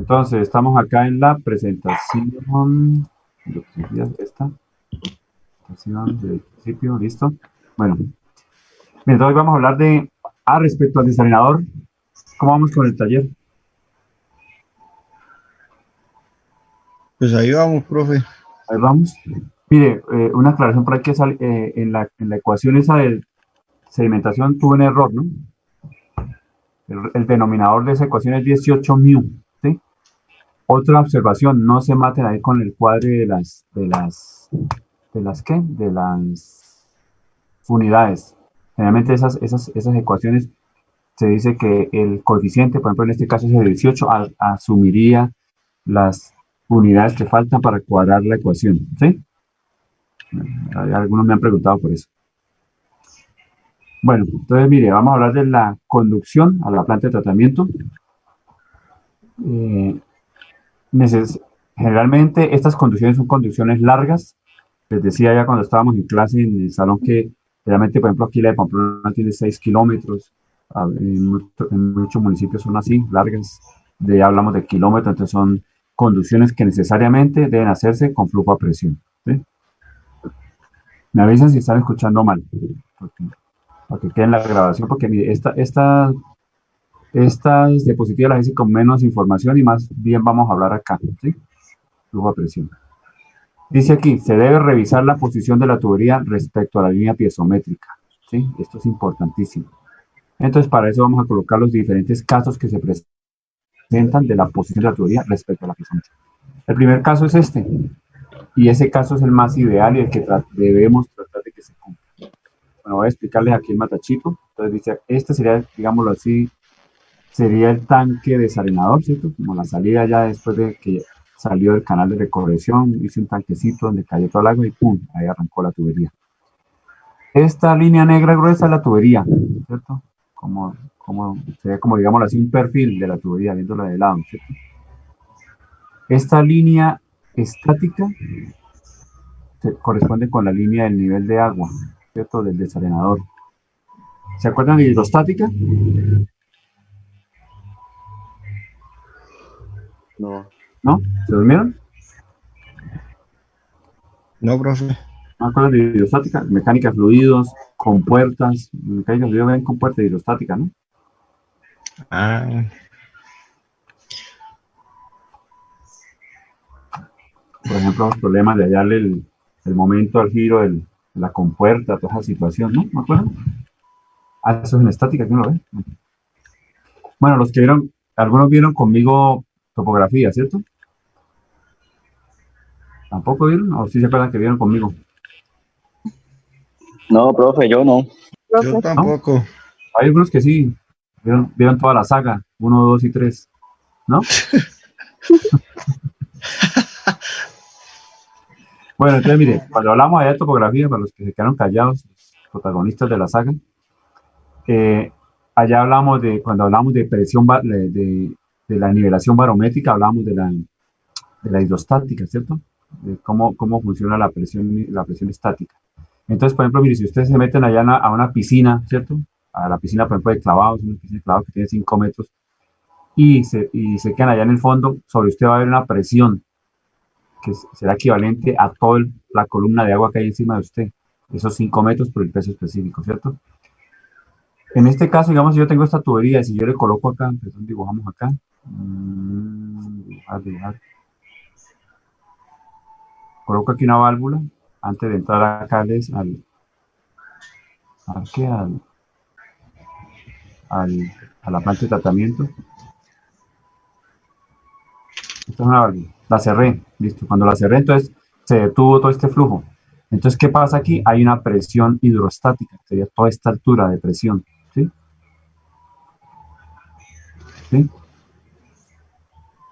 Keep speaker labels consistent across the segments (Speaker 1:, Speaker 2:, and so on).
Speaker 1: Entonces, estamos acá en la presentación, esta, presentación del principio, listo. Bueno, bien, hoy vamos a hablar de, respecto al desalinador, ¿cómo vamos con el taller?
Speaker 2: Pues ahí vamos, profe.
Speaker 1: Ahí vamos. Mire, una aclaración por aquí, en la ecuación esa de sedimentación tuve un error, ¿no? El denominador de esa ecuación es 18 mu, ¿sí? Otra observación, no se maten ahí con el cuadre de las ¿qué? De las unidades. Generalmente esas ecuaciones se dice que el coeficiente, por ejemplo, en este caso es de 18, asumiría las unidades que faltan para cuadrar la ecuación, ¿sí? Algunos me han preguntado por eso. Bueno, entonces mire, vamos a hablar de la conducción a la planta de tratamiento. Generalmente estas conducciones son conducciones largas. Les decía ya cuando estábamos en clase en el salón que realmente, por ejemplo, aquí la de Pamplona tiene 6 kilómetros. En muchos municipios son así, largas. Hablamos de kilómetros, entonces son conducciones que necesariamente deben hacerse con flujo a presión, ¿sí? Me avisan si están escuchando mal, para que quede en la grabación, porque mire, estas diapositivas las hice con menos información y más bien vamos a hablar acá, ¿sí? Flujo a presión. Dice aquí, se debe revisar la posición de la tubería respecto a la línea piezométrica, ¿sí? Esto es importantísimo. Entonces, para eso vamos a colocar los diferentes casos que se presentan de la posición de la tubería respecto a la piezométrica. El primer caso es este, y ese caso es el más ideal y el que debemos tratar de que se cumpla. Bueno, voy a explicarles aquí el matachito. Entonces dice, este sería, digámoslo así, sería el tanque desalinador, ¿cierto? Como la salida ya después de que salió del canal de recorrección, hice un tanquecito donde cayó todo el agua y ¡pum! Ahí arrancó la tubería. Esta línea negra gruesa es la tubería, ¿cierto? Sería como, digámoslo así, un perfil de la tubería, viéndola de lado, ¿cierto? Esta línea estática corresponde con la línea del nivel de agua, ¿cierto? Del desalinador. ¿Se acuerdan de hidrostática?
Speaker 2: No.
Speaker 1: ¿No? ¿Se durmieron?
Speaker 2: No, profe.
Speaker 1: ¿No acuerdan de hidrostática? Mecánica de fluidos, con puertas. Mecánica de fluidos ven con puertas de hidrostática, ¿no?
Speaker 2: Ah.
Speaker 1: Por ejemplo, los problemas de hallarle el momento al giro de la compuerta, toda esa situación, ¿no? ¿Me acuerdan? Eso es en estática, ¿quién lo ve? Bueno, los que vieron, algunos vieron conmigo topografía, ¿cierto? ¿Tampoco vieron? ¿O sí se acuerdan que vieron conmigo?
Speaker 3: No, profe, yo no.
Speaker 2: Yo tampoco.
Speaker 1: ¿No? Hay algunos que sí, vieron toda la saga, 1, 2 y 3, ¿no? Bueno, entonces mire, cuando hablamos allá de topografía, para los que se quedaron callados, los protagonistas de la saga, allá hablamos cuando hablamos de presión, de la nivelación barométrica, hablamos de la hidrostática, ¿cierto? De cómo funciona la presión estática. Entonces, por ejemplo, mire, si ustedes se meten allá a una piscina, ¿cierto? A la piscina, por ejemplo, de clavados, una piscina de clavados que tiene 5 metros, y se quedan allá en el fondo, sobre usted va a haber una presión que será equivalente a toda la columna de agua que hay encima de usted, esos 5 metros por el peso específico, ¿cierto? En este caso, digamos, si yo tengo esta tubería, si yo le coloco acá, entonces dibujamos acá, dibujar. Coloco aquí una válvula, antes de entrar acá a la planta de tratamiento. Esta es una válvula, la cerré, listo. Cuando la cerré, entonces se detuvo todo este flujo. Entonces, ¿qué pasa aquí? Hay una presión hidrostática, sería toda esta altura de presión, ¿sí? ¿Sí?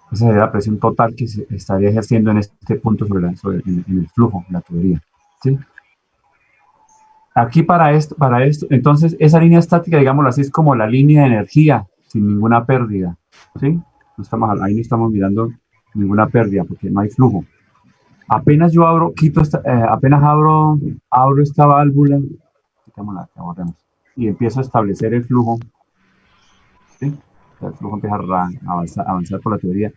Speaker 1: Esa sería la presión total que se estaría ejerciendo en este punto en el flujo, en la tubería, ¿sí? Aquí para esto, entonces esa línea estática, digámoslo así, es como la línea de energía, sin ninguna pérdida, ¿sí? Ahí no estamos mirando ninguna pérdida, porque no hay flujo. Apenas yo abro, apenas abro esta válvula, quitémosla, y empiezo a establecer el flujo, ¿sí? El flujo empieza a avanzar por la tubería.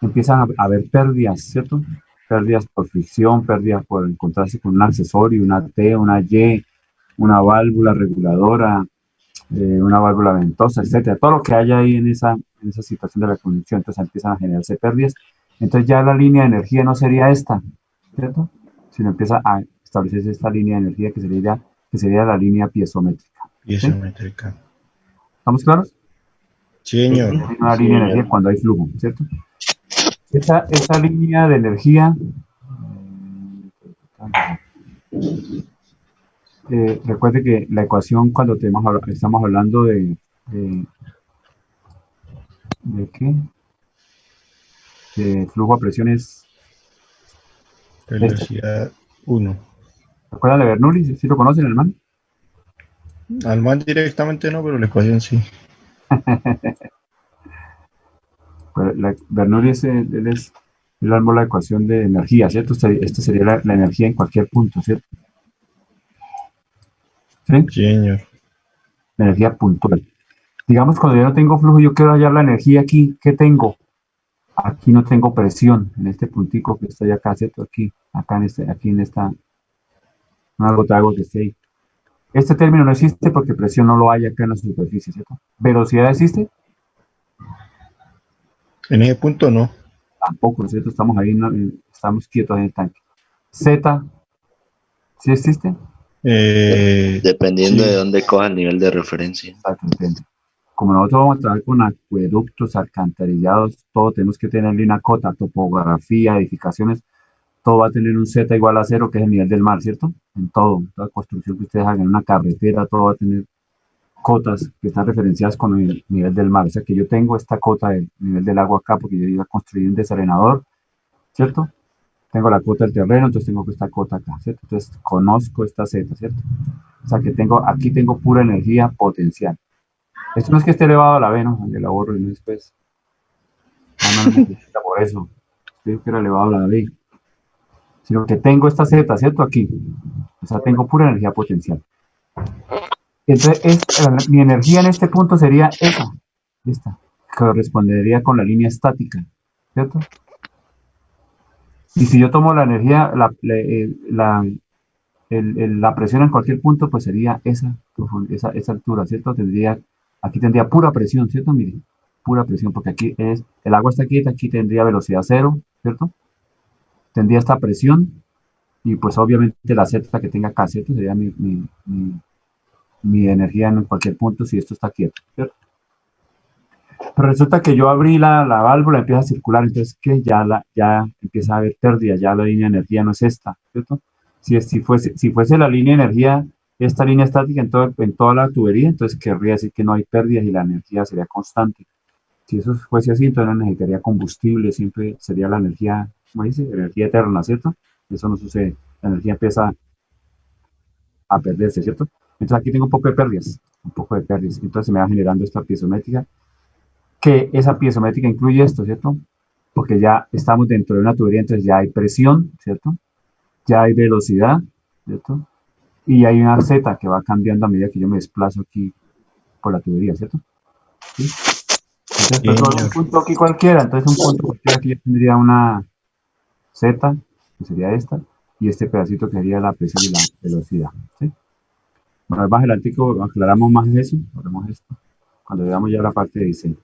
Speaker 1: empiezan a haber pérdidas, ¿cierto? Pérdidas por fricción, pérdidas por encontrarse con un accesorio, una T, una Y, una válvula reguladora, una válvula ventosa, etcétera. Todo lo que haya ahí en esa situación de la conducción, entonces empiezan a generarse pérdidas. Entonces ya la línea de energía no sería esta, ¿cierto? Sino empieza a establecerse esta línea de energía que sería la línea piezométrica.
Speaker 2: Piezométrica.
Speaker 1: ¿Sí? ¿Estamos claros?
Speaker 2: Sí, señor.
Speaker 1: Hay una línea de energía cuando hay flujo, ¿cierto? Esa línea de energía, recuerde que la ecuación cuando estamos hablando ¿de qué? De flujo a presiones.
Speaker 2: Velocidad 1.
Speaker 1: ¿Recuerdan de Bernoulli? ¿Sí lo conocen, hermano?
Speaker 2: Al man directamente no, pero la ecuación sí.
Speaker 1: Bernoulli él armó la ecuación de energía, ¿cierto? Esto sería la energía en cualquier punto, ¿cierto? ¿Sí?
Speaker 2: Sí, señor.
Speaker 1: La energía puntual. Digamos, cuando yo no tengo flujo, yo quiero hallar la energía aquí. ¿Qué tengo? Aquí no tengo presión, en este puntico que estoy acá, ¿cierto? Aquí en esta, una gota de agua que esté ahí. Este término no existe porque presión no lo hay acá en la superficie, ¿cierto? ¿Velocidad existe?
Speaker 2: En ese punto no.
Speaker 1: Tampoco, ¿cierto? Estamos ahí, estamos quietos en el tanque. Z, ¿sí existe?
Speaker 3: Dependiendo
Speaker 2: Sí.
Speaker 3: de dónde coja el nivel de referencia.
Speaker 1: Exacto, entiendo. Como nosotros vamos a trabajar con acueductos, alcantarillados, todo tenemos que tenerle una cota, topografía, edificaciones, todo va a tener un Z igual a 0, que es el nivel del mar, ¿cierto? En todo, toda construcción que ustedes hagan en una carretera, todo va a tener cotas que están referenciadas con el nivel del mar. O sea que yo tengo esta cota del nivel del agua acá porque yo iba a construir un desalenador, ¿cierto? Tengo la cota del terreno, entonces tengo esta cota acá, ¿cierto? Entonces conozco esta Z, ¿cierto? O sea que aquí tengo pura energía potencial. Esto no es que esté elevado a la B, ¿no? Que la borro y no después. No necesita por eso. Digo que era elevado a la B. Sino que tengo esta Z, ¿cierto? Aquí. O sea, tengo pura energía potencial. Entonces, mi energía en este punto sería esta, que correspondería con la línea estática, ¿cierto? Y si yo tomo la energía, la presión en cualquier punto, pues sería esa altura, ¿cierto? Aquí tendría pura presión, ¿cierto? Mire, pura presión, porque el agua está quieta, aquí tendría velocidad cero, ¿cierto? Tendría esta presión y pues obviamente la Z que tenga acá, ¿cierto? Sería mi energía en cualquier punto si esto está quieto, ¿cierto? Pero resulta que yo abrí la válvula, empieza a circular, entonces que ya empieza a haber pérdida, ya la línea de energía no es esta, ¿cierto? Si fuese la línea de energía, esta línea estática en toda la tubería, entonces querría decir que no hay pérdidas y la energía sería constante. Si eso fuese así, entonces no necesitaría combustible, siempre sería la energía, ¿cómo dice? Energía eterna, ¿cierto? Eso no sucede, la energía empieza a perderse, ¿cierto? Entonces aquí tengo un poco de pérdidas, entonces se me va generando esta piezométrica, que esa piezométrica incluye esto, ¿cierto? Porque ya estamos dentro de una tubería, entonces ya hay presión, ¿cierto? Ya hay velocidad, ¿cierto? Y hay una Z que va cambiando a medida que yo me desplazo aquí por la tubería, ¿cierto? ¿Sí? Entonces, pues, un punto aquí cualquiera, entonces un punto cualquiera aquí ya tendría una Z, que sería esta, y este pedacito que sería la presión y la velocidad, ¿sí? Bueno, más adelante aclaramos más eso, haremos esto, cuando veamos ya la parte de diseño.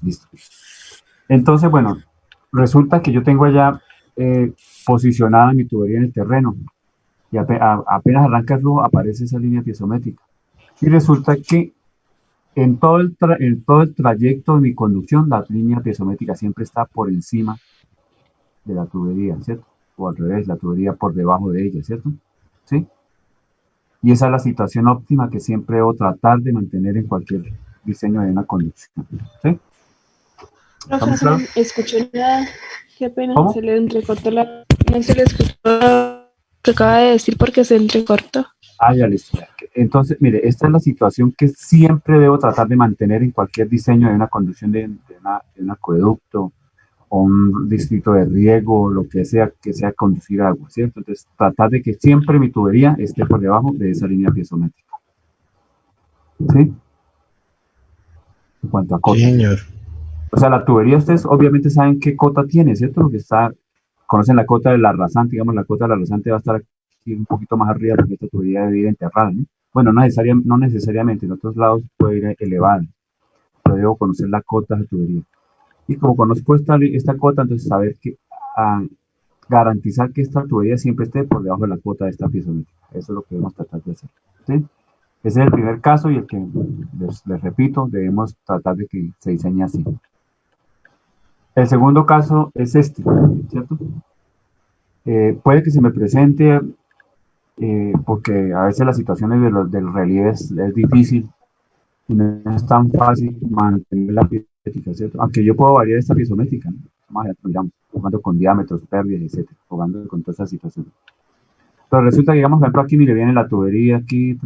Speaker 1: Listo. Entonces, bueno, resulta que yo tengo allá posicionada mi tubería en el terreno y apenas arranca el flujo aparece esa línea piezométrica. Y resulta que en todo el trayecto de mi conducción, la línea piezométrica siempre está por encima de la tubería, ¿cierto? O al revés, la tubería por debajo de ella, ¿cierto? ¿Sí? Y esa es la situación óptima que siempre debo tratar de mantener en cualquier diseño de una conducción, ¿sí?
Speaker 4: No se escuchó nada. Qué pena,
Speaker 1: ¿Cómo?
Speaker 4: se le entrecortó no se le escuchó lo que acaba de decir porque se entrecortó.
Speaker 1: Ah, ya listo. Entonces, mire, esta es la situación que siempre debo tratar de mantener en cualquier diseño de una conducción de un acueducto o un distrito de riego, lo que sea conducir agua, ¿cierto? Entonces, tratar de que siempre mi tubería esté por debajo de esa línea piezométrica. ¿Sí? en cuanto a
Speaker 2: Sí,
Speaker 1: cota.
Speaker 2: señor.
Speaker 1: O sea, la tubería, ustedes obviamente saben qué cota tiene, ¿cierto? Porque está, conocen la cota de la rasante, digamos, la cota de la rasante va a estar aquí un poquito más arriba porque esta tubería debe ir enterrada, ¿no? Bueno, no necesariamente, en otros lados puede ir elevada, pero debo conocer la cota de la tubería. Y como conozco esta cota, entonces saber que, ah, garantizar que esta tubería siempre esté por debajo de la cota de esta piezométrica. Eso es lo que debemos tratar de hacer, ¿sí? Ese es el primer caso y el que, les repito, debemos tratar de que se diseñe así. El segundo caso es este, ¿cierto? Puede que se me presente, porque a veces las situaciones del relieve es difícil y no es tan fácil mantener la piezométrica, ¿cierto? Aunque yo puedo variar esta piezométrica, ¿no? Vamos a ver, digamos, jugando con diámetros, pérdidas, etcétera, jugando con todas esas situaciones. Pero resulta que, digamos, por ejemplo, aquí mire, viene la tubería aquí,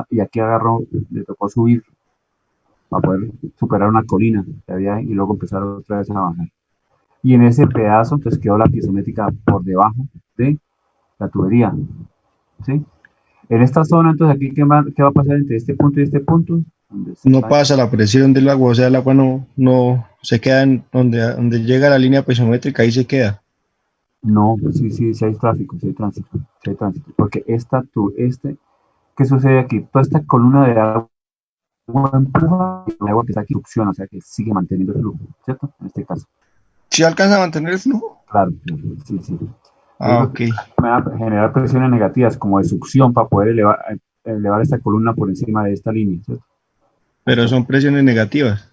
Speaker 1: y aquí agarró, le tocó subir para poder superar una colina que había y luego empezar otra vez a bajar. Y en ese pedazo, entonces quedó la piezométrica por debajo de la tubería, ¿sí? En esta zona, entonces aquí, ¿qué va a pasar entre este punto y este punto?
Speaker 2: No pasa la presión del agua, o sea, el agua no se queda en donde llega la línea piezométrica, ahí se queda.
Speaker 1: No, sí hay tráfico, sí hay tránsito, porque ¿qué sucede aquí? Toda esta columna de agua empuja y el agua que está aquí succiona, o sea que sigue manteniendo el flujo, ¿cierto? En este caso.
Speaker 2: ¿Sí alcanza a mantener el flujo?
Speaker 1: Claro, sí.
Speaker 2: Ah,
Speaker 1: Eso
Speaker 2: ok.
Speaker 1: me va a generar presiones negativas como de succión para poder elevar esta columna por encima de esta línea, ¿cierto?
Speaker 2: Pero son presiones negativas.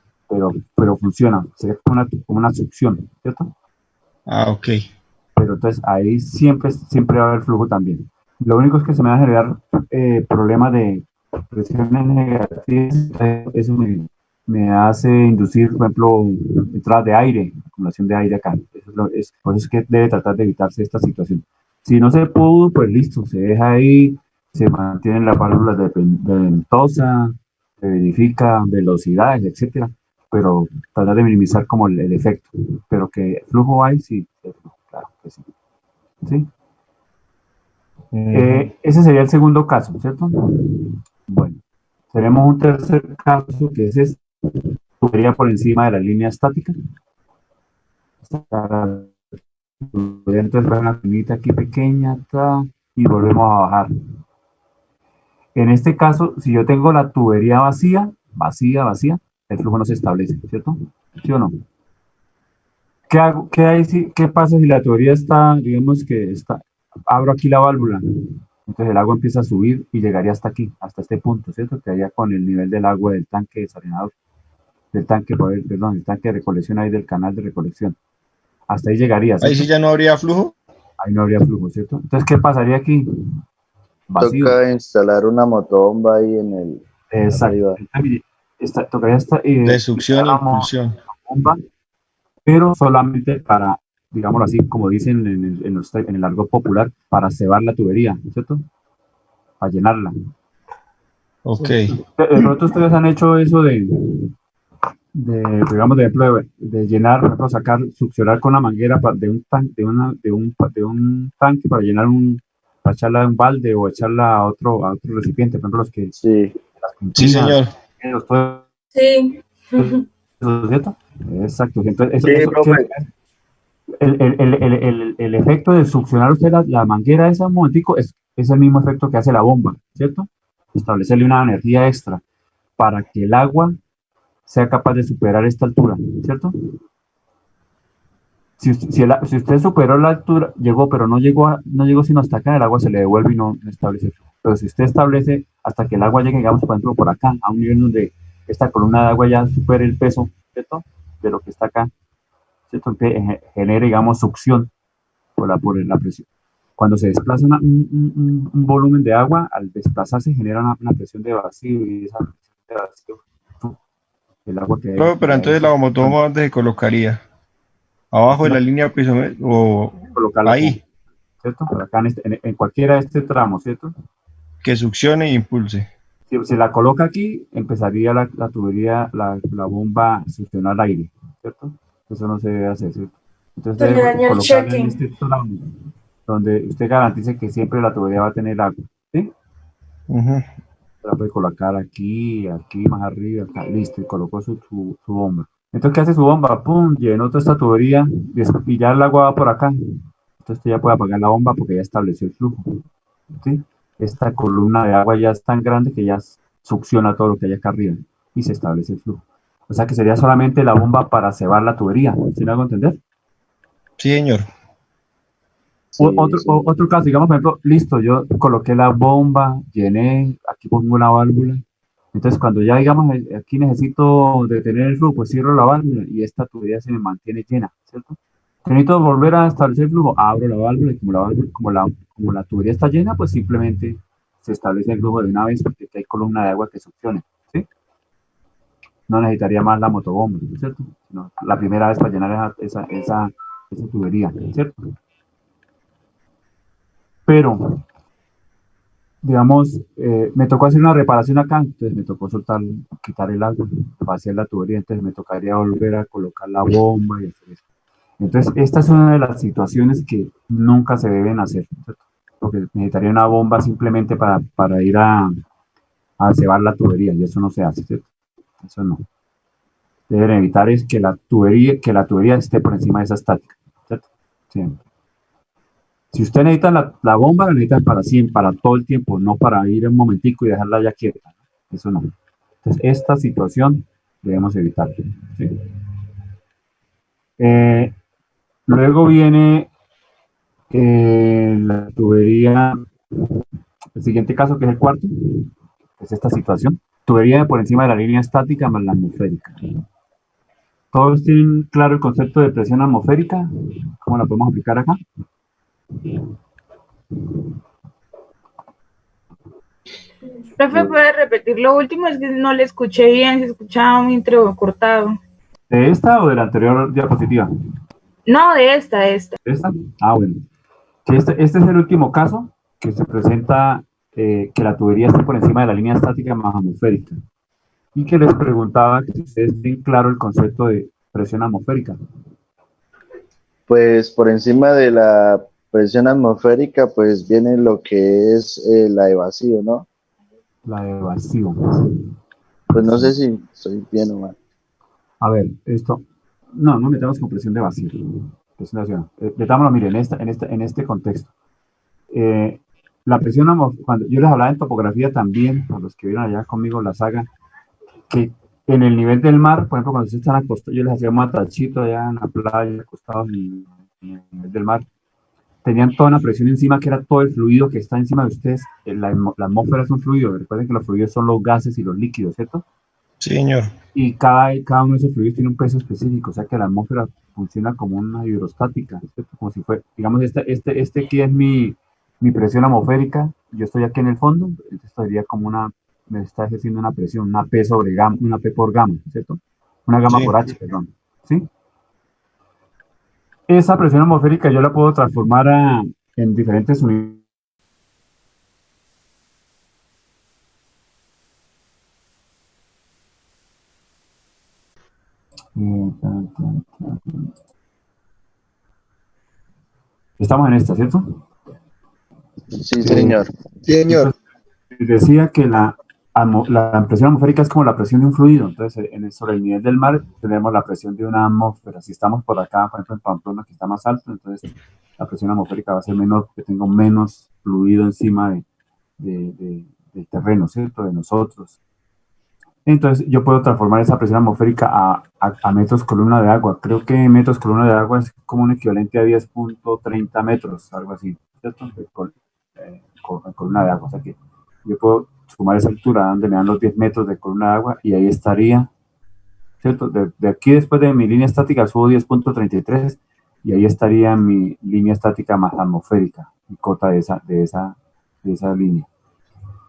Speaker 1: Pero funciona, sería como una succión, ¿cierto?
Speaker 2: Ah, ok.
Speaker 1: Pero entonces ahí siempre va a haber flujo también. Lo único es que se me va a generar problemas de presiones negativas, eso me hace inducir, por ejemplo, entradas de aire, acumulación de aire acá. Por eso es que debe tratar de evitarse esta situación. Si no se pudo, pues listo, se deja ahí, se mantienen las válvulas de ventosa, se verifica velocidades, etcétera, pero tratar de minimizar como el efecto. Pero que flujo hay, sí, claro que sí. ¿Sí?
Speaker 2: Ujú.
Speaker 1: Ese sería el segundo caso, ¿cierto? Bueno, tenemos un tercer caso que es este, tubería por encima de la línea estática. Entonces va una pinita aquí pequeña y volvemos a bajar. En este caso, si yo tengo la tubería vacía, el flujo no se establece, ¿cierto? ¿Sí o no? ¿Qué hago? ¿Qué pasa si la tubería está, digamos que está, abro aquí la válvula? Entonces el agua empieza a subir y llegaría hasta aquí, hasta este punto, ¿cierto? Que allá con el nivel del agua del tanque desalenador, del tanque de recolección ahí del canal de recolección. Hasta ahí llegaría,
Speaker 2: Ahí sí
Speaker 1: ¿cierto?
Speaker 2: ya no habría flujo.
Speaker 1: Ahí no habría flujo, ¿cierto? Entonces, ¿qué pasaría aquí? Vacío.
Speaker 3: Toca instalar una motobomba ahí en el
Speaker 1: Exacto.
Speaker 3: arriba.
Speaker 1: Tocaría
Speaker 2: De succión e
Speaker 1: la
Speaker 2: impulsión.
Speaker 1: bomba, pero solamente para, digámoslo así, como dicen en el argot popular, para cebar la tubería, ¿cierto? Para llenarla.
Speaker 2: Ok.
Speaker 1: De pronto ustedes han hecho eso digamos, de ejemplo, de llenar, por ejemplo, succionar con una manguera de un tanque, de un tanque para para echarla a un balde o echarla a otro recipiente, por ejemplo,
Speaker 3: Sí,
Speaker 1: las
Speaker 2: Sí,
Speaker 1: pinturas,
Speaker 2: señor.
Speaker 1: todo
Speaker 4: Sí.
Speaker 1: eso, ¿cierto? Exacto. Entonces,
Speaker 3: sí, profe.
Speaker 1: el efecto de succionar usted la manguera esa un momentico es el mismo efecto que hace la bomba, ¿cierto? Establecerle una energía extra para que el agua sea capaz de superar esta altura, ¿cierto? Si usted superó la altura, llegó, pero no llegó sino hasta acá, el agua se le devuelve y no establece. Pero si usted establece hasta que el agua llegue, digamos, por ejemplo, por acá, a un nivel donde esta columna de agua ya supere el peso, ¿cierto? De lo que está acá, ¿cierto? Que genere, digamos, succión por la presión. Cuando se desplaza un volumen de agua, al desplazarse genera una presión de vacío y esa presión de vacío, el agua
Speaker 2: Profe, pero
Speaker 1: que hay
Speaker 2: entonces la motobomba ¿dónde se colocaría? Abajo de la línea piezométrica o
Speaker 1: colocarla aquí,
Speaker 2: ahí,
Speaker 1: ¿cierto? Por acá en cualquiera de este tramo, ¿cierto?
Speaker 2: que succione e impulse.
Speaker 1: Si se la coloca aquí, empezaría la tubería, la bomba a succionar aire, ¿cierto? Eso no se debe hacer, ¿cierto? Entonces
Speaker 4: Se me
Speaker 1: debe
Speaker 4: dañó el
Speaker 1: colocarla en
Speaker 4: cheque.
Speaker 1: este tramo, donde usted garantice que siempre la tubería va a tener agua, ¿sí?
Speaker 2: Ujú.
Speaker 1: La puede colocar aquí, aquí, más arriba, acá, listo, y colocó su bomba. Entonces, ¿qué hace su bomba? Pum, llenó toda esta tubería y ya el agua va por acá. Entonces, usted ya puede apagar la bomba porque ya estableció el flujo. ¿Sí? Esta columna de agua ya es tan grande que ya succiona todo lo que hay acá arriba y se establece el flujo. O sea que sería solamente la bomba para cebar la tubería. ¿Sí me hago entender?
Speaker 2: Sí, señor.
Speaker 3: Sí, sí.
Speaker 1: Otro caso, digamos, por ejemplo, listo, yo coloqué la bomba, llené, aquí pongo una válvula. Entonces, cuando ya, digamos, aquí necesito detener el flujo, pues cierro la válvula y esta tubería se me mantiene llena, ¿cierto? Necesito volver a establecer el flujo, abro la válvula y como la tubería está llena, pues simplemente se establece el flujo de una vez porque aquí hay columna de agua que succione, ¿sí? No necesitaría más la motobomba, ¿cierto? No, la primera vez para llenar esa tubería, ¿cierto? Pero digamos, me tocó hacer una reparación acá, entonces me tocó soltar, quitar el agua, vaciar la tubería, entonces me tocaría volver a colocar la bomba y hacer eso. Entonces, esta es una de las situaciones que nunca se deben hacer, ¿cierto? Porque necesitaría una bomba simplemente para ir a cebar la tubería, y eso no se hace, ¿cierto? Eso no. Deben evitar es que la tubería esté por encima de esa estática, ¿cierto? Siempre. Si usted necesita la bomba, la necesita para siempre, para todo el tiempo, no para ir un momentico y dejarla ya quieta. Eso no. Entonces, esta situación debemos evitarla. ¿Sí? Eh, Luego viene la tubería, el siguiente caso, que es el cuarto, es esta situación. Tubería por encima de la línea estática más la atmosférica. ¿Todos tienen claro el concepto de presión atmosférica? ¿Cómo la podemos aplicar acá?
Speaker 4: Profe, ¿puede repetir lo último? Es que no le escuché bien, se escuchaba muy entrecortado.
Speaker 1: ¿De esta o de la anterior diapositiva?
Speaker 4: No, de esta.
Speaker 1: ¿De esta? Ah, bueno. Que este es el último caso que se presenta que la tubería esté por encima de la línea estática más atmosférica. Y que les preguntaba que si ustedes tienen claro el concepto de presión atmosférica.
Speaker 3: Pues por encima de la presión atmosférica, pues viene lo que es la de vacío, ¿no?
Speaker 1: La de vacío.
Speaker 3: Pues no sé si soy bien o mal.
Speaker 1: A ver, esto. No, no metamos con presión de vacío. Presión de vacío. Metámoslo, miren, en este contexto. La presión atmosférica, cuando yo les hablaba en topografía también, a los que vieron allá conmigo la saga, que en el nivel del mar, por ejemplo, cuando ustedes están acostados, yo les hacía un matachito allá en la playa, acostados en el nivel del mar, tenían toda una presión encima que era todo el fluido que está encima de ustedes. La atmósfera es un fluido, recuerden que los fluidos son los gases y los líquidos, ¿cierto?
Speaker 2: Sí, señor.
Speaker 1: Y cada uno de esos fluidos tiene un peso específico, o sea que la atmósfera funciona como una hidrostática, ¿cierto? Como si fuera, digamos, este aquí es mi presión atmosférica, yo estoy aquí en el fondo, esto sería como me está ejerciendo una presión, una P sobre gamma, una P por gamma, ¿cierto? Una gamma
Speaker 2: Sí.
Speaker 1: por H, perdón, ¿sí? Esa presión atmosférica yo la puedo transformar en diferentes unidades. Estamos en esta, ¿cierto?
Speaker 3: Sí, señor.
Speaker 2: Sí, señor.
Speaker 1: Entonces, decía que la presión atmosférica es como la presión de un fluido. Entonces, sobre el nivel del mar tenemos la presión de una atmósfera. Si estamos por acá, por ejemplo, en Pamplona, que está más alto, entonces la presión atmosférica va a ser menor porque tengo menos fluido encima del terreno, ¿cierto? De nosotros. Entonces, yo puedo transformar esa presión atmosférica a metros columna de agua. Creo que metros columna de agua es como un equivalente a 10.30 metros, algo así, ¿cierto? Columna de agua. O sea que yo puedo sumar esa altura donde me dan los 10 metros de columna de agua y ahí estaría, ¿cierto? De aquí después de mi línea estática subo 10.33 y ahí estaría mi línea estática más atmosférica, mi cota de esa línea.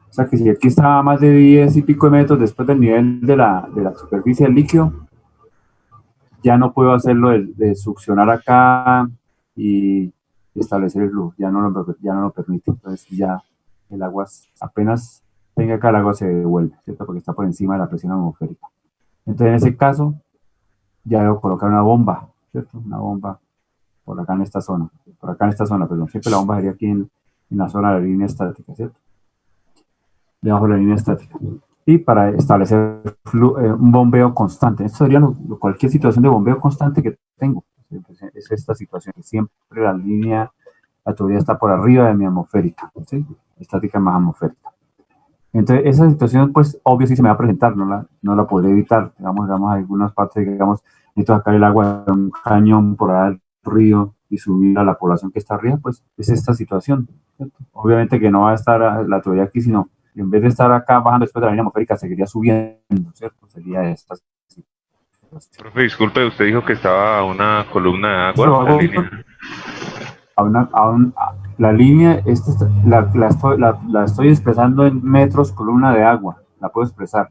Speaker 1: O sea que si aquí está a más de 10 y pico de metros después del nivel de la superficie del líquido, ya no puedo hacerlo de succionar acá y establecer el flujo, ya no lo permite. Entonces ya el agua, apenas tenga acá el agua se devuelve, ¿cierto? Porque está por encima de la presión atmosférica. Entonces en ese caso ya debo colocar una bomba, ¿cierto? Una bomba por acá en esta zona, perdón. Siempre la bomba sería aquí en la zona de la línea estática, ¿cierto? debajo de la línea estática. Y para establecer un bombeo constante. Esto sería cualquier situación de bombeo constante que tengo. Es esta situación, que siempre la tubería está por arriba de mi atmosférica, ¿sí? Estática más atmosférica. Entonces, esa situación, pues, obvio sí se me va a presentar, no la podré evitar. Digamos, algunas partes, digamos, necesito sacar el agua de un cañón por ahí del río y subir a la población que está arriba, pues, es esta situación, ¿cierto? Obviamente que no va a estar la tubería aquí, sino en vez de estar acá bajando después de la línea atmosférica, seguiría subiendo, ¿cierto? Sería esta situación.
Speaker 5: Profe, disculpe, usted dijo que estaba a una columna de agua,
Speaker 1: Eso
Speaker 5: la
Speaker 1: lo hago
Speaker 5: línea.
Speaker 1: la línea, la estoy expresando en metros columna de agua, la puedo expresar.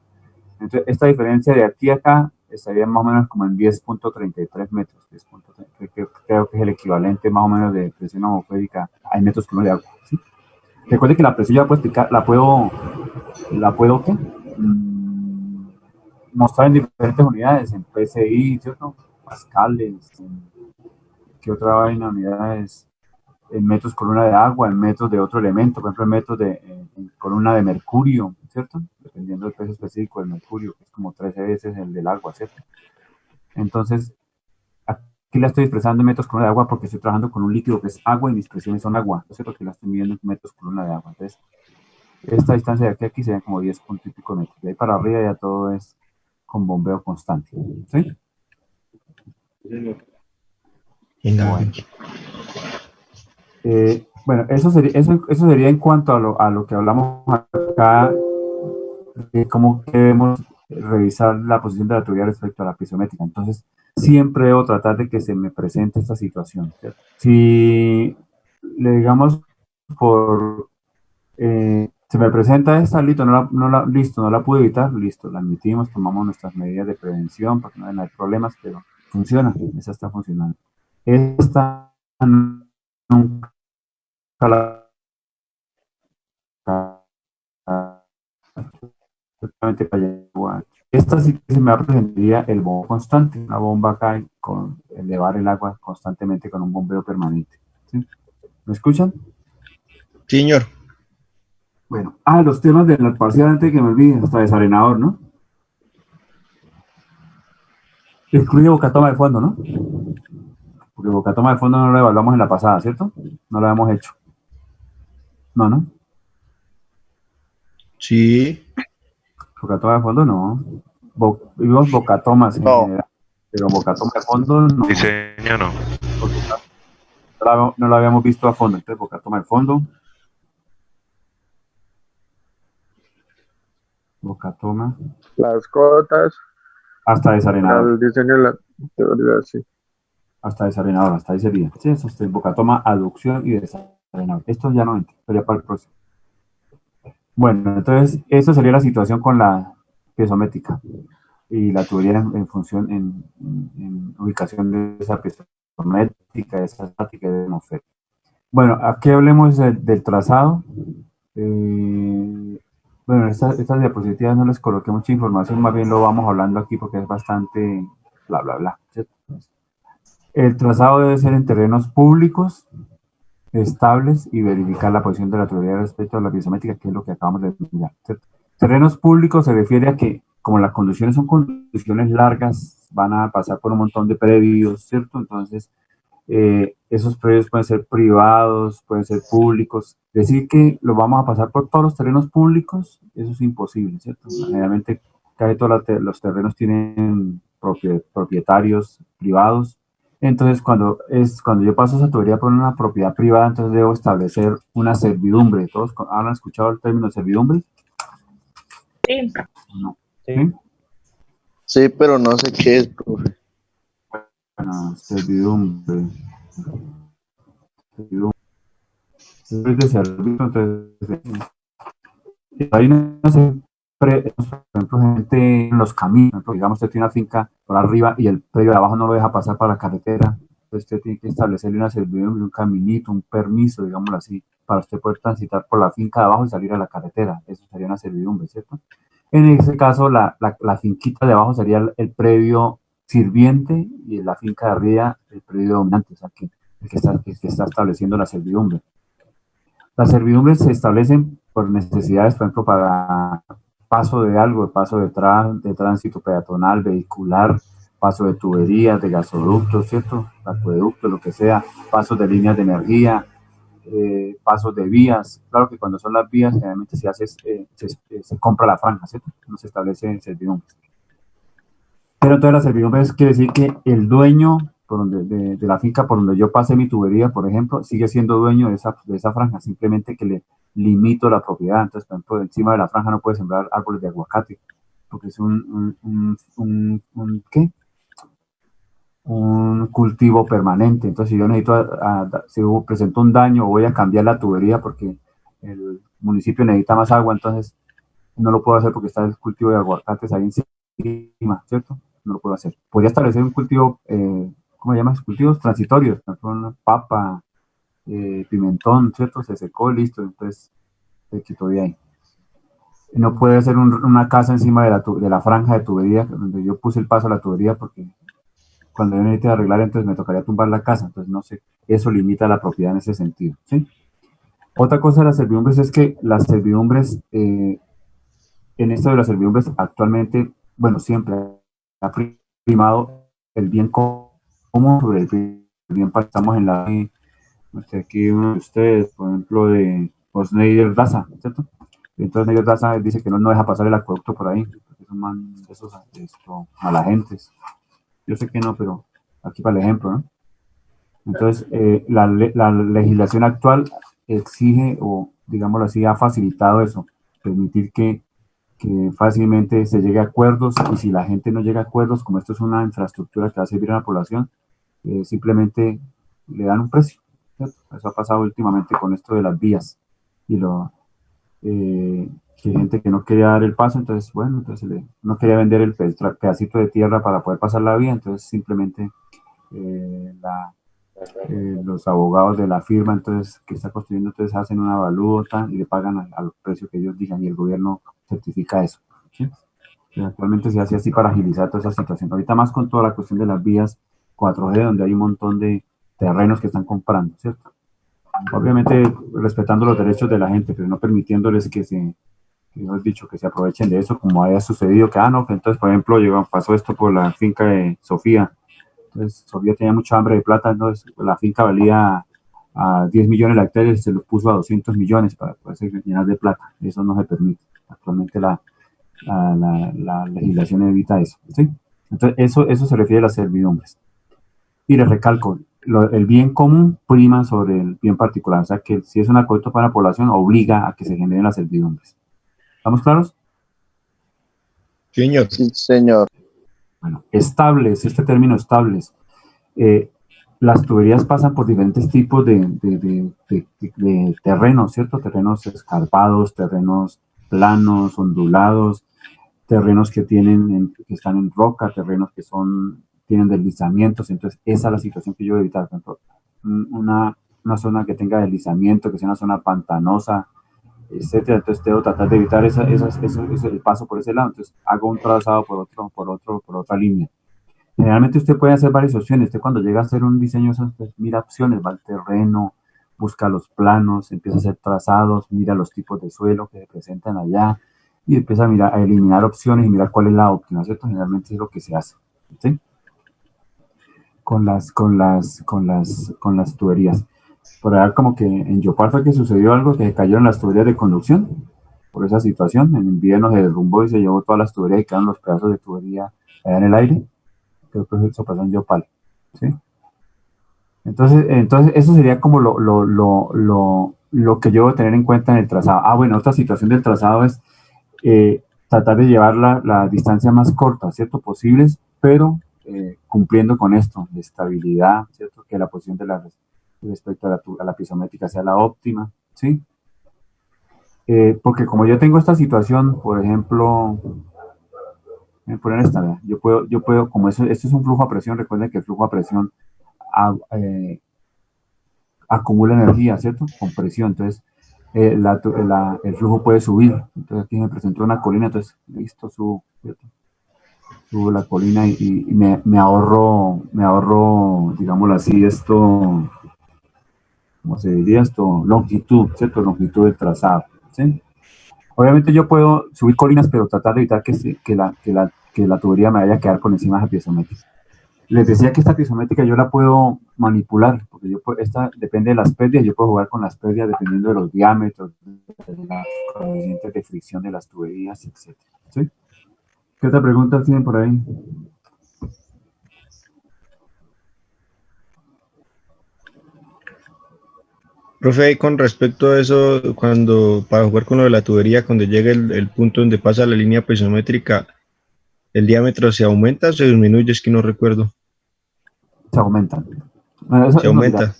Speaker 1: Entonces, esta diferencia de aquí a acá estaría más o menos como en 10.33 metros, 10.33, que creo que es el equivalente más o menos de presión atmosférica a metros columna de agua, ¿sí? Recuerde que la presión ya la puedo explicar, la puedo ¿qué? Mostrar en diferentes unidades, en PSI, ¿cierto? Pascales, ¿qué otra vaina? Unidades en metros columna de agua, en metros de otro elemento, por ejemplo, en metros en columna de mercurio, ¿cierto? Dependiendo del peso específico del mercurio, que es como 13 veces el del agua, ¿cierto? Entonces, aquí la estoy expresando en metros columna de agua porque estoy trabajando con un líquido que es agua y mis presiones son agua, entonces lo que la estoy midiendo en metros columna de agua. Entonces, esta distancia de aquí a aquí sería como 10 puntos y pico metros. De ahí para arriba ya todo es con bombeo constante, ¿sí? Bueno. Bueno, eso sería en cuanto a lo que hablamos acá, de cómo debemos revisar la posición de la tubería respecto a la pisométrica. Entonces, siempre debo tratar de que se me presente esta situación, ¿cierto? Si le digamos se me presenta esta, listo, listo, no la pude evitar, listo, la admitimos, tomamos nuestras medidas de prevención para que no haya problemas, pero funciona, esa está funcionando. Esta nunca la esta sí que se me presentaría el bombo constante, una bomba acá con elevar el agua constantemente con un bombeo permanente. ¿Sí? ¿Me escuchan?
Speaker 2: Señor.
Speaker 1: Bueno, los temas de la parcial antes de que me olvide, hasta desarenador, ¿no? Incluye bocatoma de fondo, ¿no? Porque bocatoma de fondo no lo evaluamos en la pasada, ¿cierto? No lo habíamos hecho. No.
Speaker 2: Sí.
Speaker 1: Bocatoma de fondo no. Vimos bocatomas en general, pero bocatoma de fondo no.
Speaker 5: Diseño no.
Speaker 1: No lo habíamos visto a fondo. Entonces, bocatoma de fondo. Bocatoma.
Speaker 6: Las cotas.
Speaker 1: Hasta desarenador.
Speaker 6: El diseño de la teoría, sí.
Speaker 1: Hasta desarenador, hasta ahí sería. Sí, eso es bocatoma, aducción y desarenador. Esto ya no entra, sería para el próximo. Bueno, entonces, eso sería la situación con la piezométrica y la tubería en función, en ubicación de esa piezométrica, de esa estática y de atmosfera. Bueno, aquí hablemos del trazado. Bueno, estas diapositivas no les coloqué mucha información, más bien lo vamos hablando aquí porque es bastante bla, bla, bla, ¿cierto? El trazado debe ser en terrenos públicos, estables y verificar la posición de la tubería respecto a la piezométrica, que es lo que acabamos de mirar, ¿cierto? Terrenos públicos se refiere a que, como las conducciones son conducciones largas, van a pasar por un montón de predios, ¿cierto? Entonces, esos predios pueden ser privados, pueden ser públicos. Decir que lo vamos a pasar por todos los terrenos públicos, eso es imposible, ¿cierto? Generalmente casi todos los terrenos tienen propietarios privados. Entonces, cuando yo paso esa tubería por una propiedad privada, entonces debo establecer una servidumbre. ¿Todos han escuchado el término servidumbre?
Speaker 4: Sí.
Speaker 1: No.
Speaker 2: Sí.
Speaker 3: Sí, pero no sé qué es, profe.
Speaker 1: Bueno, servidumbre. Es de servicio, entonces hay por ejemplo, gente en los caminos, digamos, usted tiene una finca por arriba y el predio de abajo no lo deja pasar para la carretera, entonces usted tiene que establecerle una servidumbre, un caminito, un permiso, digámoslo así, para usted poder transitar por la finca de abajo y salir a la carretera, eso sería una servidumbre, ¿cierto? En ese caso, la finquita de abajo sería el predio sirviente y la finca de arriba el predio dominante, o sea, el que está estableciendo la servidumbre. Las servidumbres se establecen por necesidades, por ejemplo, para paso de algo, paso de tránsito peatonal, vehicular, paso de tuberías, de gasoductos, ¿cierto? Acueducto, lo que sea, pasos de líneas de energía, pasos de vías. Claro que cuando son las vías, generalmente se hace, se compra la franja, ¿cierto? No se establece servidumbres. Pero entonces la servidumbre quiere decir que el dueño por donde, de la finca por donde yo pase mi tubería, por ejemplo, sigue siendo dueño de esa franja, simplemente que le limito la propiedad. Entonces, por ejemplo, encima de la franja no puede sembrar árboles de aguacate, porque es ¿qué? Un cultivo permanente. Entonces, si yo necesito, si presento un daño, voy a cambiar la tubería porque el municipio necesita más agua, entonces no lo puedo hacer porque está el cultivo de aguacates ahí encima, ¿cierto? No lo puedo hacer. Podría establecer un cultivo, ¿cómo se llama? Cultivos transitorios, por ejemplo, papa, pimentón, ¿cierto? Se secó, listo, entonces se quitó de ahí. No puede hacer una casa encima de la franja de tubería, donde yo puse el paso a la tubería, porque cuando yo necesite arreglar, entonces me tocaría tumbar la casa, entonces no sé, eso limita la propiedad en ese sentido, ¿sí? Otra cosa de las servidumbres es que las servidumbres, en esto de las servidumbres, actualmente, bueno, siempre ha primado el bien común sobre el bien para. Estamos en la, aquí uno de ustedes, por ejemplo, de Osneider Daza, ¿cierto? Entonces Osneider Daza dice que no deja pasar el acueducto por ahí, porque es un man de esos malagentes. Yo sé que no, pero aquí para el ejemplo, ¿no? Entonces, la legislación actual exige, o digámoslo así, ha facilitado eso, permitir que fácilmente se llegue a acuerdos, y si la gente no llega a acuerdos, como esto es una infraestructura que va a servir a la población, simplemente le dan un precio, ¿cierto? Eso ha pasado últimamente con esto de las vías, y que gente que no quería dar el paso, entonces, bueno, entonces no quería vender el pedacito de tierra para poder pasar la vía, entonces simplemente los abogados de la firma entonces que está construyendo, entonces hacen una avalúo y le pagan al precio que ellos digan, y el gobierno certifica eso, ¿sí? Actualmente se hace así para agilizar toda esa situación. Ahorita más con toda la cuestión de las vías 4G, donde hay un montón de terrenos que están comprando, ¿cierto? Obviamente respetando los derechos de la gente, pero no permitiéndoles que hemos dicho, que se aprovechen de eso, como haya sucedido, que no, que entonces, por ejemplo, pasó esto por la finca de Sofía. Entonces, Sofía tenía mucha hambre de plata, entonces la finca valía a 10 millones la hectárea y se lo puso a 200 millones para poderse llenar de plata. Eso no se permite. Actualmente la legislación evita eso, ¿sí? Entonces, eso se refiere a las servidumbres. Y les recalco, el bien común prima sobre el bien particular. O sea, que si es un acuerdo para la población, obliga a que se generen las servidumbres. ¿Estamos claros?
Speaker 2: Señor.
Speaker 3: Sí, señor.
Speaker 1: Bueno, estables, este término estables. Las tuberías pasan por diferentes tipos de terrenos, ¿cierto? Terrenos escarpados, terrenos planos, ondulados, terrenos que están en roca, terrenos que tienen deslizamientos. Entonces, esa es la situación que yo voy a evitar. Por ejemplo, una zona que tenga deslizamiento, que sea una zona pantanosa, etcétera. Entonces debo tratar de evitar el paso por ese lado. Entonces hago un trazado por otra línea. Generalmente usted puede hacer varias opciones. Usted cuando llega a hacer un diseño, pues, mira opciones, va al terreno, busca los planos, empieza a hacer trazados, mira los tipos de suelo que se presentan allá, y empieza a eliminar opciones y mirar cuál es la óptima, ¿cierto? Generalmente es lo que se hace, ¿sí? Con las tuberías. Por allá como que en Yopal fue que sucedió algo, que cayeron las tuberías de conducción por esa situación. En invierno se derrumbó y se llevó todas las tuberías y quedaron los pedazos de tubería allá en el aire. Creo que eso pasó en Yopal, ¿sí? Entonces eso sería como lo que yo debo tener en cuenta en el trazado. Bueno, otra situación del trazado es tratar de llevar la distancia más corta, ¿cierto? Posibles, pero cumpliendo con esto, de estabilidad, ¿cierto? Que la posición respecto a la piezométrica sea la óptima, ¿sí? Porque como yo tengo esta situación, por ejemplo, voy a poner esta, ¿verdad? Yo puedo, como esto es un flujo a presión, recuerden que el flujo a presión acumula energía, ¿cierto? Con presión, entonces el flujo puede subir. Entonces aquí me presentó una colina, entonces listo, subo, ¿cierto? Subo la colina y me ahorro, digámoslo así, esto, ¿cómo se diría esto? Longitud, ¿cierto? Longitud del trazado. ¿sí? Obviamente yo puedo subir colinas, pero tratar de evitar que la tubería me vaya a quedar por encima de esa piezométrica. Les decía que esta piezométrica yo la puedo manipular, porque esta depende de las pérdidas, yo puedo jugar con las pérdidas dependiendo de los diámetros, de las coeficientes de fricción de las tuberías, etc. ¿Sí? ¿Qué otra pregunta tienen por ahí?
Speaker 2: Profe, con respecto a eso, cuando para jugar con lo de la tubería, cuando llega el punto donde pasa la línea piezométrica, ¿el diámetro se aumenta o se disminuye? Es que no recuerdo.
Speaker 1: Se aumentan. Bueno,
Speaker 2: Se
Speaker 1: mira,
Speaker 2: aumenta.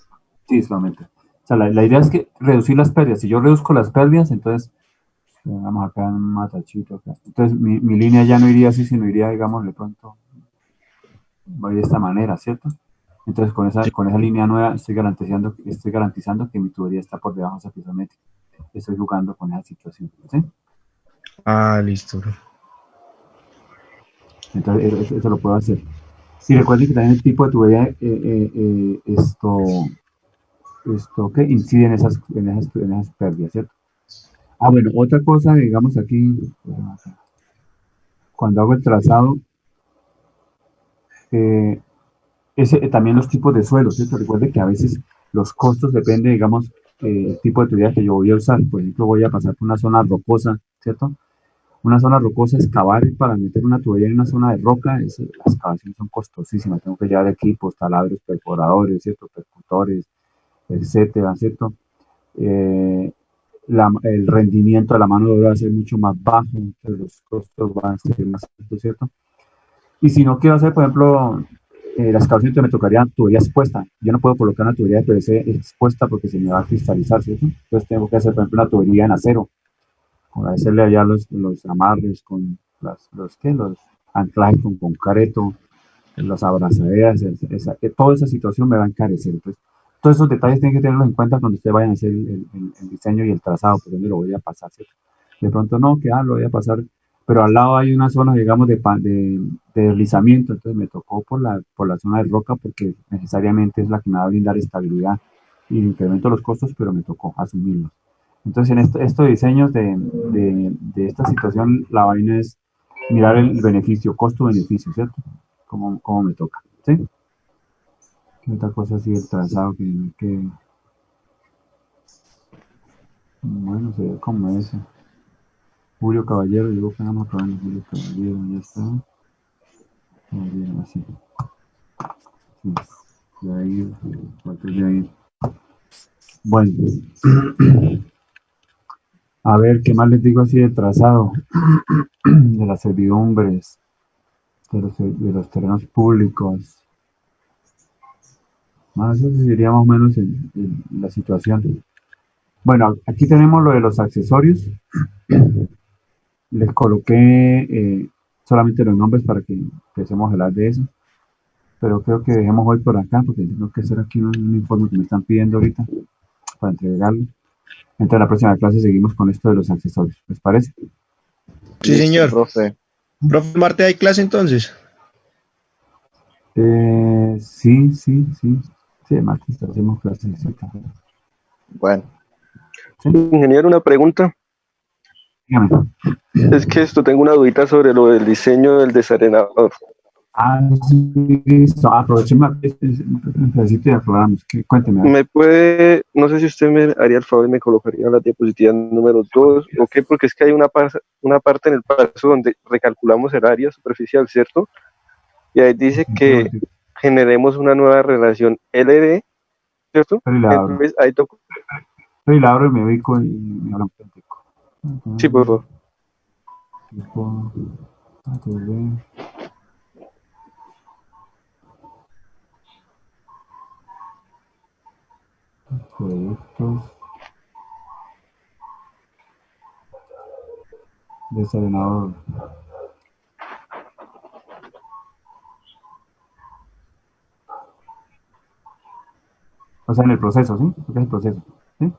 Speaker 1: sí, se aumenta. O sea, la idea es que reducir las pérdidas. Si yo reduzco las pérdidas, entonces, vamos acá en un matachito. Acá. Entonces, mi línea ya no iría así, sino iría, digamos, de pronto, voy de esta manera, ¿cierto? Entonces,
Speaker 2: Sí.
Speaker 1: con esa línea nueva estoy garantizando que mi tubería está por debajo de esa piezométrica. Estoy jugando con esa situación, ¿sí?
Speaker 2: Ah, listo.
Speaker 1: Entonces, eso lo puedo hacer. Y recuerden que también el tipo de tubería, esto que incide en esas pérdidas, ¿cierto? Ah, bueno, otra cosa, digamos aquí, cuando hago el trazado, eh, también los tipos de suelos, ¿cierto? Recuerde que a veces los costos dependen, digamos, el tipo de tubería que yo voy a usar. Por ejemplo, voy a pasar por una zona rocosa, ¿cierto? Una zona rocosa, excavar para meter una tubería en una zona de roca, las excavaciones son costosísimas. Tengo que llevar equipos, taladros, perforadores, ¿cierto? Percutores, etcétera, ¿cierto? Eh, el rendimiento de la mano de obra va a ser mucho más bajo, entonces los costos van a ser más altos, ¿cierto? Y si no quiero hacer, por ejemplo, la excavación, me tocaría tubería expuesta. Yo no puedo colocar una tubería de PVC expuesta porque se me va a cristalizar, ¿cierto? Entonces tengo que hacer, por ejemplo, una tubería en acero, con hacerle allá los amarres, con los anclajes con concreto, las abrazaderas, toda esa situación me va a encarecer. Entonces, todos esos detalles tienen que tenerlos en cuenta cuando ustedes vayan a hacer el diseño y el trazado, por dónde lo voy a pasar, ¿cierto? De pronto no, que lo voy a pasar, pero al lado hay una zona, digamos, de deslizamiento, entonces me tocó por la zona de roca porque necesariamente es la que me va a brindar estabilidad y incremento los costos, pero me tocó asumirlos. Entonces, en estos diseños de esta situación, la vaina es mirar el beneficio, costo-beneficio, ¿cierto? Como me toca, ¿sí? ¿Qué otra cosa así el trazado bueno, se ve como eso? Julio Caballero, llegó que vamos a probar Julio Caballero, ya está. Caballero, así. Sí, de ahí, de ahí. Bueno, a ver, ¿qué más les digo así de trazado? De las servidumbres, de los terrenos públicos. Más eso sería más o menos la situación. Bueno, aquí tenemos lo de los accesorios. Les coloqué solamente los nombres para que empecemos a hablar de eso. Pero creo que dejemos hoy por acá porque tengo que hacer aquí un informe que me están pidiendo ahorita para entregarlo. Entonces, la próxima clase seguimos con esto de los accesorios. ¿Les parece?
Speaker 2: Sí,
Speaker 3: Listo,
Speaker 2: señor.
Speaker 3: profe.
Speaker 2: Profe, Marte, ¿hay clase entonces?
Speaker 1: Sí, sí, sí. Sí, martes hacemos clases. Sí,
Speaker 3: Bueno,
Speaker 1: sí,
Speaker 6: Ingeniero, una pregunta.
Speaker 1: dígame.
Speaker 6: Es que tengo una dudita sobre lo del diseño del desarenador.
Speaker 1: Ah, sí, listo. Aprovechemos un pedacito y aclaramos. Cuénteme. A ver.
Speaker 6: ¿Me puede, no sé si usted me haría el favor y me colocaría la diapositiva número 2 o qué? Porque es que hay una parte en el paso donde recalculamos el área superficial, ¿cierto? Y ahí dice que generemos una nueva relación LD, ¿cierto?
Speaker 1: Pero y la abro.
Speaker 6: Entonces ahí toco.
Speaker 1: Pero y la abro y me ubico y me hablo un poquitico.
Speaker 6: Sí, por favor.
Speaker 1: Tipo, ATV, proyectos, desordenador. O sea, en el proceso, ¿sí? Porque es el proceso, ¿sí?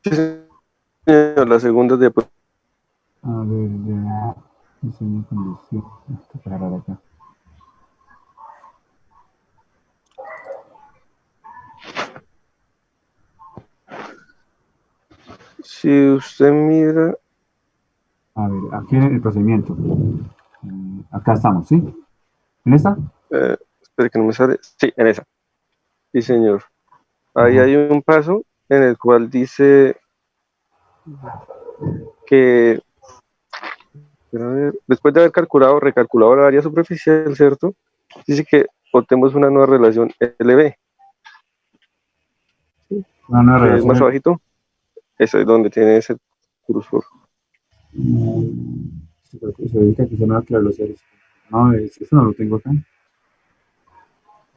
Speaker 6: Sí, señor, la segunda diapositiva.
Speaker 1: A ver, ya. Diseño de conducción. Esto para agarrar acá.
Speaker 6: Si usted mira,
Speaker 1: A ver, aquí en el procedimiento. Acá estamos, ¿sí? ¿En esta?
Speaker 6: espere que no me sale. Sí, en esa. Sí, señor. Ahí
Speaker 1: Ajá.
Speaker 6: hay un paso en el cual dice que, a ver, después de haber recalculado la área superficial, ¿cierto? Dice que obtenemos una nueva relación LB,
Speaker 1: Una nueva
Speaker 6: que es más
Speaker 1: relación.
Speaker 6: abajito. Ese es donde tiene ese cursor.
Speaker 1: Se dedica a que se me va a crear los seres. No, eso no lo tengo acá.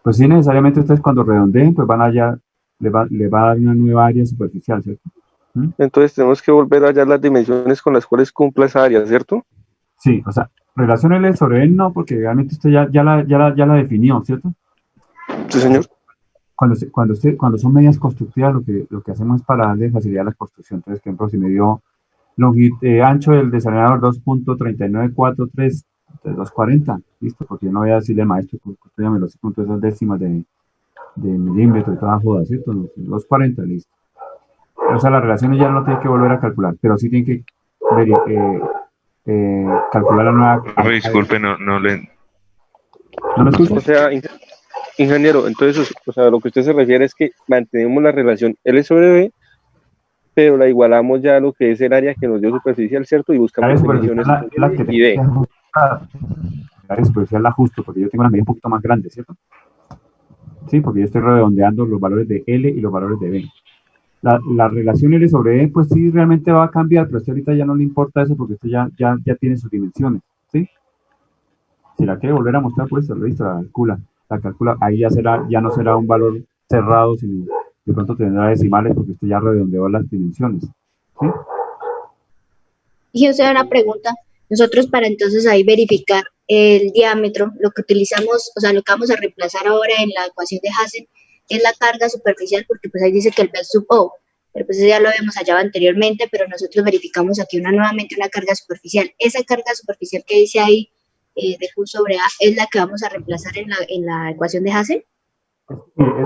Speaker 1: Pues sí, necesariamente ustedes cuando redondeen, pues van allá, le va a dar una nueva área superficial, ¿cierto? ¿Mm?
Speaker 6: Entonces tenemos que volver a hallar las dimensiones con las cuales cumpla esa área, ¿cierto?
Speaker 1: Sí, o sea, relación L sobre N no, porque realmente usted ya la definió, ¿cierto?
Speaker 6: Sí, señor.
Speaker 1: Cuando son medidas constructivas, lo que hacemos es para darle facilidad a la construcción. Entonces, por ejemplo, si me dio ancho del desalinador 2.3943, 240, listo, porque yo no voy a decirle al maestro, pues usted ya me lo sé con todas esas décimas de milímetro y toda joda, ¿cierto? 240, listo. O sea, las relaciones ya no tiene que volver a calcular, pero sí tiene que calcular la nueva.
Speaker 5: Profe, disculpe, no le...
Speaker 1: ¿No me escucha?
Speaker 6: O sea, ingeniero, entonces, o sea, lo que usted se refiere es que mantenemos la relación L sobre B, pero la igualamos ya a lo que es el área que nos dio superficial, ¿cierto? Y
Speaker 1: La área
Speaker 6: buscamos
Speaker 1: superficial
Speaker 6: dimensiones
Speaker 1: es la que
Speaker 6: y
Speaker 1: tengo
Speaker 6: D.
Speaker 1: que ajustar. La área superficial la ajusto porque yo tengo una medida un poquito más grande, ¿cierto? Sí, porque yo estoy redondeando los valores de L y los valores de B. La relación L sobre E, pues sí, realmente va a cambiar, pero a usted ahorita ya no le importa eso porque usted ya tiene sus dimensiones, ¿sí? Si la quiere volver a mostrar, pues listo, la calcula, ahí ya no será un valor cerrado, sino de pronto tendrá decimales porque usted ya redondeó las dimensiones, ¿sí?
Speaker 7: Y o sea, una pregunta, nosotros para entonces ahí verificar el diámetro, lo que utilizamos, o sea, lo que vamos a reemplazar ahora en la ecuación de Hassen es la carga superficial, porque pues ahí dice que el B sub O, pero pues eso ya lo habíamos hallado anteriormente, pero nosotros verificamos aquí nuevamente una carga superficial. Esa carga superficial que dice ahí de Q sobre A es la que vamos a reemplazar en la ecuación de Hassen.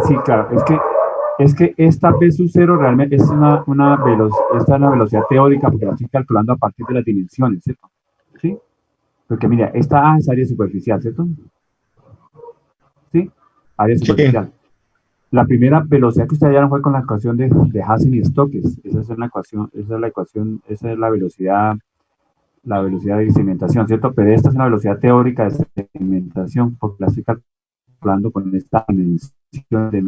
Speaker 1: Sí, claro, es que esta B sub 0 realmente es esta es la velocidad teórica porque la estoy calculando a partir de las dimensiones, ¿cierto? ¿Sí? Porque mira, esta A es área superficial, ¿cierto? ¿Sí? Área
Speaker 2: Sí,
Speaker 1: superficial. La primera velocidad que ustedes hallaron fue con la ecuación de Hassen y Stokes. Esa es la ecuación, esa es la velocidad de sedimentación, ¿cierto? Pero esta es una velocidad teórica de sedimentación porque la estoy calculando con esta dimensión de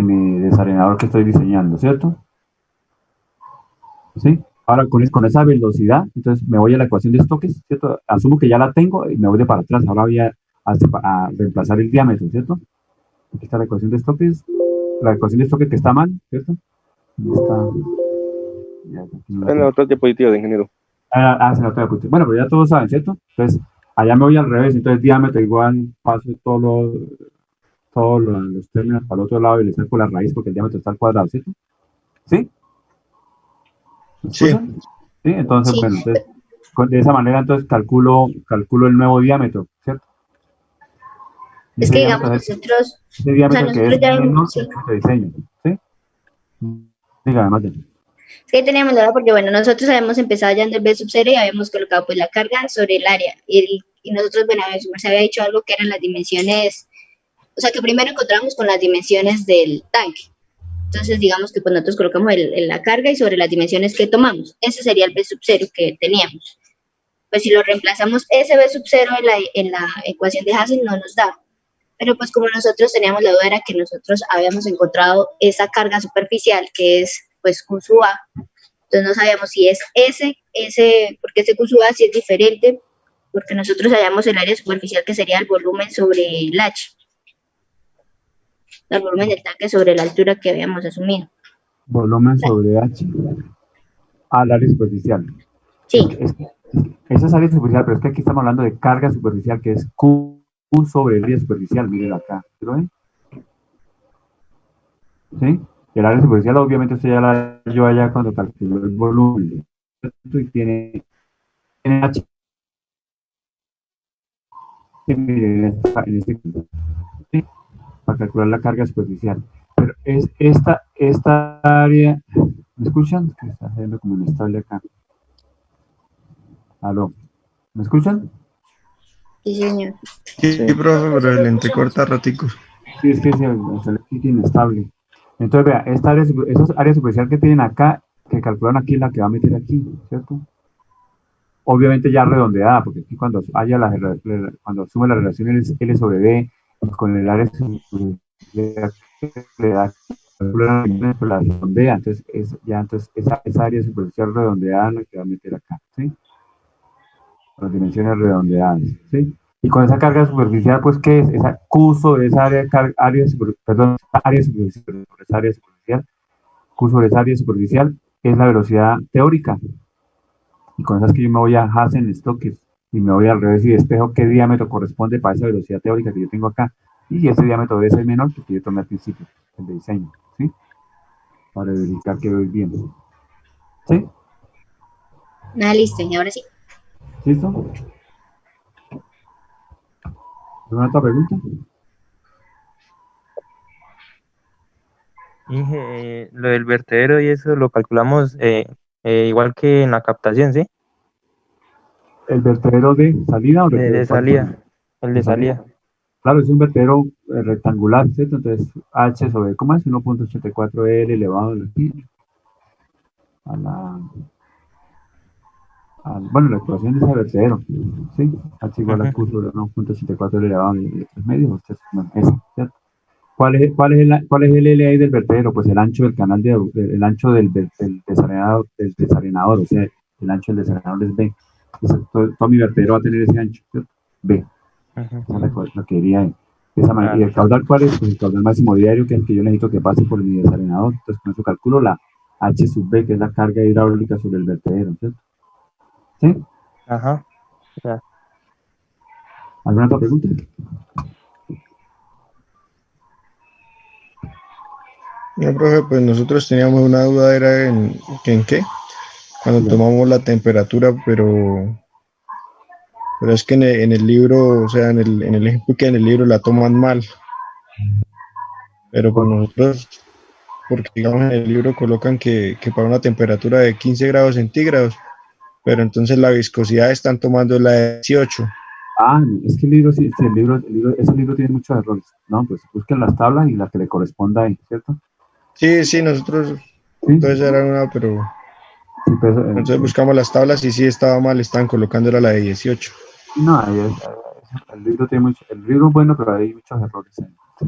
Speaker 1: mi desalinador que estoy diseñando, ¿cierto? ¿Sí? Ahora con esa velocidad, entonces me voy a la ecuación de Stokes, ¿cierto? Asumo que ya la tengo y me voy de para atrás. Ahora voy a reemplazar el diámetro, ¿cierto? Aquí está la ecuación de Stokes. La ecuación de Stokes que está mal, ¿cierto? Está, aquí no la
Speaker 6: En la
Speaker 1: tengo.
Speaker 6: otra diapositiva de ingeniero.
Speaker 1: Se la tengo. Bueno, pero ya todos saben, ¿cierto? Entonces, allá me voy al revés, entonces diámetro igual, paso todos los términos para el otro lado y le saco la raíz porque el diámetro está al cuadrado, ¿cierto? ¿Sí? ¿Me
Speaker 2: sí,
Speaker 1: escuchan? Sí, entonces,
Speaker 7: Sí,
Speaker 1: bueno, entonces, de esa manera, entonces calculo el nuevo diámetro, ¿cierto? Y
Speaker 7: es
Speaker 1: ese
Speaker 7: que
Speaker 1: diámetro,
Speaker 7: digamos
Speaker 1: ese
Speaker 7: o sea,
Speaker 1: diámetro que
Speaker 7: nosotros
Speaker 1: es
Speaker 7: ya,
Speaker 1: menos
Speaker 7: sí.
Speaker 1: el que diseño, ¿sí? Dígame, más bien.
Speaker 7: Es que ahí teníamos la duda porque, bueno, nosotros habíamos empezado ya en el B sub 0 y habíamos colocado pues la carga sobre el área. Y nosotros, bueno, se había dicho algo que eran las dimensiones, o sea, que primero encontramos con las dimensiones del tanque. Entonces, digamos que pues nosotros colocamos la carga y sobre las dimensiones que tomamos. Ese sería el B sub 0 que teníamos. Pues si lo reemplazamos ese B sub 0 en la ecuación de Hassen no nos da. Pero pues como nosotros teníamos la duda era que nosotros habíamos encontrado esa carga superficial que es pues Q sub A. Entonces no sabíamos si es porque ese Q sub A sí es diferente, porque nosotros hallamos el área superficial que sería el volumen sobre el H, el volumen del tanque sobre la altura que habíamos asumido.
Speaker 1: Volumen sobre H al área superficial.
Speaker 7: Sí,
Speaker 1: Esa es área superficial, pero es que aquí estamos hablando de carga superficial, que es Q sobre el área superficial, miren acá, ¿sí lo ven? ¿Sí? Y el área superficial obviamente usted ya la halló allá cuando calculó el volumen, ¿cierto? Y tiene H, miren, en este caso, ¿sí? Para calcular la carga superficial. pero es esta área, ¿me escuchan? Que está haciendo como inestable acá. ¿Aló? ¿Me escuchan?
Speaker 7: Sí, señor.
Speaker 2: Sí,
Speaker 3: Sí.
Speaker 2: profe, pero le entrecorta raticos.
Speaker 1: Sí, es que se le quita inestable. Entonces, vea, esa área superficial que tienen acá, que calcularon aquí, es la que va a meter aquí, ¿cierto? Obviamente ya redondeada, porque aquí cuando haya cuando asume la relación L sobre D con el área superficial que le da la redondea, entonces esa área superficial redondeada es la que va a meter acá, ¿sí? Las dimensiones redondeadas, ¿sí? Y con esa carga superficial, pues, ¿qué es? Esa Q sobre esa área superficial, Q sobre esa área superficial, es la velocidad teórica. Y con esas que yo me voy a Hazen-Stokes y me voy al revés y despejo qué diámetro corresponde para esa velocidad teórica que yo tengo acá. Y ese diámetro debe ser menor que el que yo tomé al principio, el de diseño, ¿sí? Para verificar que voy bien. ¿Sí?
Speaker 7: Ah, listo, y ahora sí.
Speaker 1: ¿Listo? ¿Alguna otra pregunta?
Speaker 8: Inge, lo del vertedero y eso lo calculamos igual que en la captación, ¿sí?
Speaker 1: ¿El vertedero de salida o el vertedero
Speaker 8: De salida, el de salida.
Speaker 1: Claro, es un vertedero rectangular, ¿cierto? Entonces, H sobre, ¿cómo es? 1.84 L elevado a la, bueno, la ecuación de ese vertedero, ¿sí? H igual a Q sobre 1.84 L elevado a 3 medios, bueno, eso, ¿cierto? ¿Cuál es el L ahí del vertedero? Pues el ancho del canal, el ancho del desarenador, o sea, el ancho del desarenador es B. Entonces, todo mi vertedero va a tener ese ancho, ¿cierto? B. Esa es la que quería de esa manera. ¿Y el caudal cuál es? Pues el caudal máximo diario, que es el que yo necesito que pase por mi desarenador. Entonces, con eso calculo la H sub B, que es la carga hidráulica sobre el vertedero, ¿cierto? ¿Sí?
Speaker 8: Ajá. Ya.
Speaker 1: ¿Alguna otra pregunta?
Speaker 2: No, profe, pues nosotros teníamos una duda, era en qué, cuando tomamos la temperatura, pero es que en el libro, o sea, en el ejemplo que en el libro la toman mal, pero con nosotros, porque digamos en el libro colocan que para una temperatura de 15 grados centígrados, pero entonces la viscosidad están tomando la de 18.
Speaker 1: Es que el libro, sí, ese libro tiene muchos errores, ¿no? Pues busquen las tablas y la que le corresponda ahí, ¿cierto?
Speaker 2: Sí, nosotros,
Speaker 1: Sí,
Speaker 2: entonces era una, pero
Speaker 1: sí, pues,
Speaker 2: entonces buscamos las tablas y sí estaba mal, estaban colocando la de 18.
Speaker 1: no, el libro tiene el libro es bueno, pero hay muchos errores. Sí,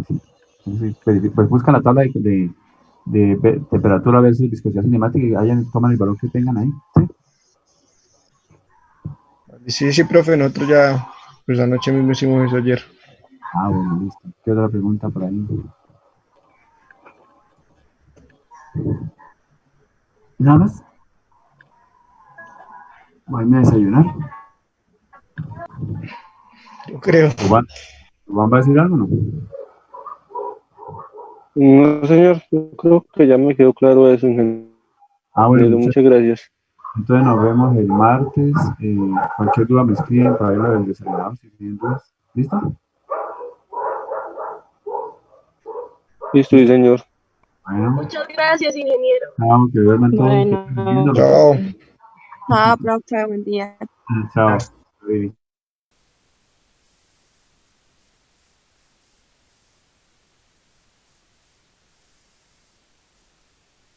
Speaker 1: sí. Entonces, pues buscan la tabla de temperatura versus viscosidad cinemática y toman el valor que tengan ahí, ¿sí?
Speaker 2: Sí, profe, nosotros ya, pues anoche mismo hicimos eso ayer.
Speaker 1: Bueno, listo. ¿Qué otra pregunta por ahí? ¿Nada más? ¿Voy a desayunar?
Speaker 2: Yo creo.
Speaker 1: ¿Juan va a decir algo o no?
Speaker 6: No, señor, yo creo que ya me quedó claro eso, ingeniero.
Speaker 1: Bueno,
Speaker 6: Muchas gracias.
Speaker 1: entonces nos vemos el martes. Cualquier duda me escriben para ver lo del desayunado, si tienen dudas. ¿Listo?
Speaker 6: Listo, sí, señor.
Speaker 1: Bueno,
Speaker 9: Muchas gracias, ingeniero.
Speaker 1: chao, que duerman todos.
Speaker 9: Bueno.
Speaker 2: Chao.
Speaker 9: Chao, profe, buen día.
Speaker 1: Chao.